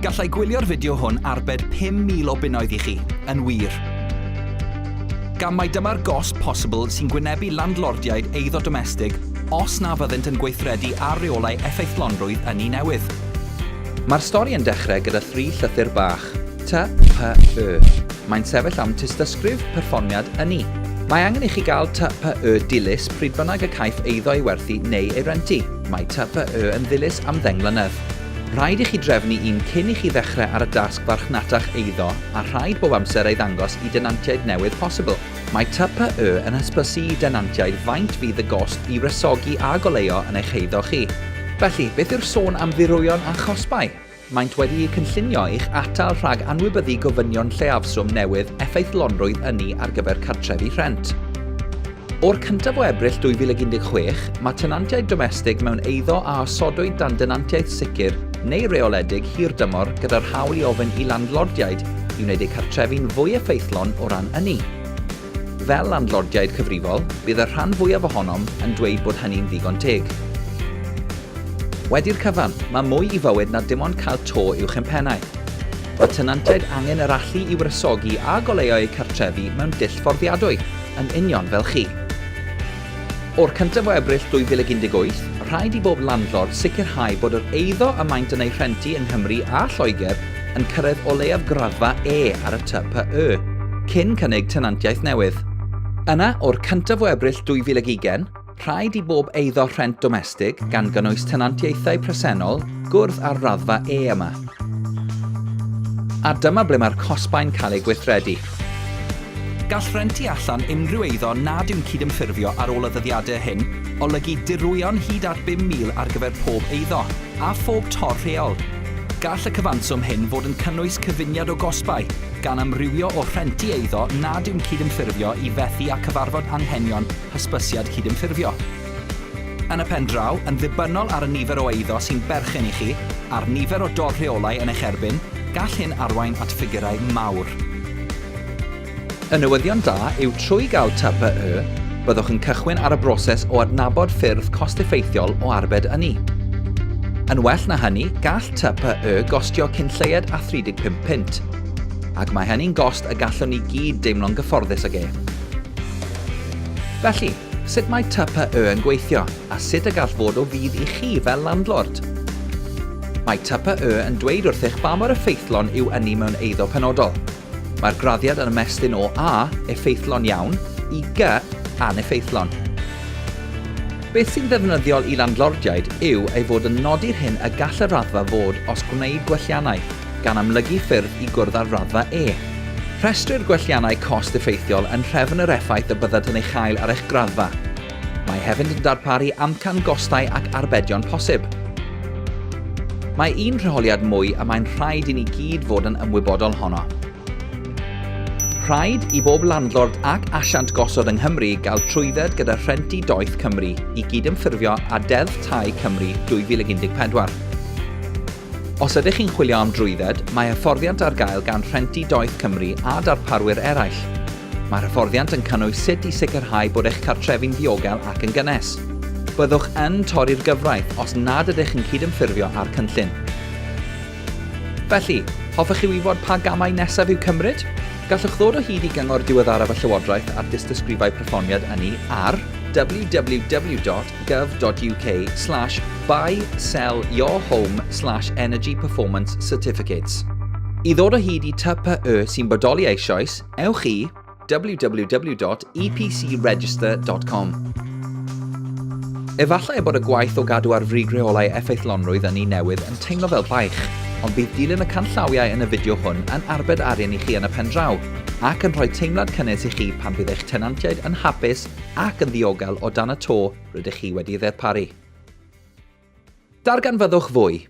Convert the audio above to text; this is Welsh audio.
Gallai gwylio'r fideo hwn arbed 5,000 o bunnoedd I chi, yn wir. Gan mai dyma'r gost posibl sy'n gwynebu landlordiaid eiddo domestig os na fyddent yn gweithredu ar reolau effeithlonrwydd ynni newydd. Mae'r stori yn dechrau gyda 3 llythyr bach, TPY. Mae'n sefyll am Dystysgrif Perfformiad Ynni. Mae angen I chi gael TPY dilys pryd bynnag y caiff eiddo I werthu neu ei rentu. Mae TPY yn ddilys am 10 mlynedd. Rhaid I chi drefnu un cyn I chi ddechrau ar y dasg farchnatach eiddo a rhaid bob amser ei ddangos I denantiaid newydd posibl. Mae TPY yn hysbysu I denantiaid faint fydd y gost I rysogi a goleuo yn eich eiddo chi. Felly, beth yw'r sôn am ddirwyon a chosbau? Maent wedi eu cynllunio i'ch atal rhag anwybyddu gofynion lleafswm newydd effeithlonrwydd ynni ar gyfer cartrefi rhent. O'r 1 o Ebrill 2016, mae tenantiaid domestig mewn eiddo a osodwyd dan denantiaeth sicr neu rheoledig hirdymor gyda'r hawl I ofyn I landlordiaid I wneud eu cartrefi'n fwy effeithlon o ran ynni. Fel landlordiaid cyfrifol, bydd y rhan fwyaf ohonom yn dweud bod hynny'n ddigon teg. Wedi'r cyfan, mae mwy I fywyd na dim ond cael to uwch ein pennau. Mae tenantiaid angen yr allu I wresogi a goleuo eu cartrefi mewn dull fforddiadwy, yn union fel chi. O'r 1 o Ebrill 2018, rhaid I bob landlord sicrhau bod yr eiddo y maent yn ei rhentu yng Nghymru a Lloegr yn cyrraedd o leiaf graddfa E ar y TPY, cyn cynnig tenantiaeth newydd. Yna, o'r 1 o Ebrill 2020, rhaid I bob eiddo rhent domestig gan gynnwys tenantiaethau presennol gwrdd ar raddfa E yma. A dyma ble mae'r cosbau'n cael ei gweithredu. Gall rentu allan unrhyw eiddo nad yw'n cydymffurfio ar ôl y ddyddiadau hyn, olygu dirwyon hyd at 5,000 ar gyfer pob eiddo, a phob tor rheol. Gall y cyfanswm hyn fod yn cynnwys cyfuniad o gosbau, gan amrywio o rhentu eiddo nad yw'n cydymffurfio I fethu a cyfarfod anghenion hysbysiad cydymffurfio. Yn y pen draw, yn ddibynnol ar y nifer o eiddo sy'n berchen I chi, a'r nifer o dor rheolau yn eich erbyn, gall hyn arwain at ffigurau mawr. Y newyddion da yw trwy gael TPY, byddwch yn cychwyn ar y broses o adnabod ffyrdd cost-effeithiol o arbed ynni. Yn well na hynny, gall TPY gostio cynlleied a 35 pint, ac mae hynny'n gost y gallwn ni gyd deimlo'n gyfforddus ag e. Felly, sut mae TPY yn gweithio, a sut y gall fod o fydd I chi fel landlord? Mae TPY yn dweud wrthych ba mor effeithlon yw ynni mewn eiddo penodol. Mae'r graddiad yn ymestyn o A, effeithlon iawn, I G, aneffeithlon. Beth sy'n ddefnyddiol I landlordiaid yw ei fod yn nodi'r hyn y gall y raddfa fod os gwneud gwelliannau, gan amlygu ffyrdd I gwrdd ar raddfa E. Rhestrir gwelliannau cost-effeithiol yn trefn yr effaith y byddant yn ei chael ar eich graddfa. Mae hefyd yn darparu amcan gostau ac arbedion posib. Mae un rheoliad mwy a mae'n rhaid I ni gyd fod yn ymwybodol honno. Rhaid I bob landlord ac asiant gosod yng Nghymru gael trwydded gyda rhentu Doeth Cymru I gydymffurfio â Deddf Tai Cymru 2014. Os ydych chi'n chwilio am drwydded, mae hyfforddiant ar gael gan rhentu Doeth Cymru a darparwyr eraill. Mae'r hyfforddiant yn cynnwys sut I sicrhau bod eich cartrefi'n ddiogel ac yn gynnes. Byddwch yn torri'r gyfraith os nad ydych yn cydymffurfio ar cynllun. Felly, hoffech chi wybod pa gamau nesaf yw cymryd? Gallwch ddod o hyd I gyngor diweddaraf y Llywodraeth ar Dystysgrifau Perfformiad Ynni ar www.gov.uk/buy-sell-your-home/energy performance certificates. I ddod o hyd I TPY sy'n bodoli eisoes, ewch I www.epcregister.com. Efallai bod y gwaith o gadw ar frig rheolau effeithlonrwydd ynni newydd yn teimlo fel baich, ond bydd dilyn y canllawiau yn y fideo hwn yn arbed arian I chi yn y pen draw, ac yn rhoi teimlad cynnes I chi pan bydd eich tenantiaid yn hapus ac yn ddiogel o dan y to rydych chi wedi ddarparu. Darganfyddwch fwy,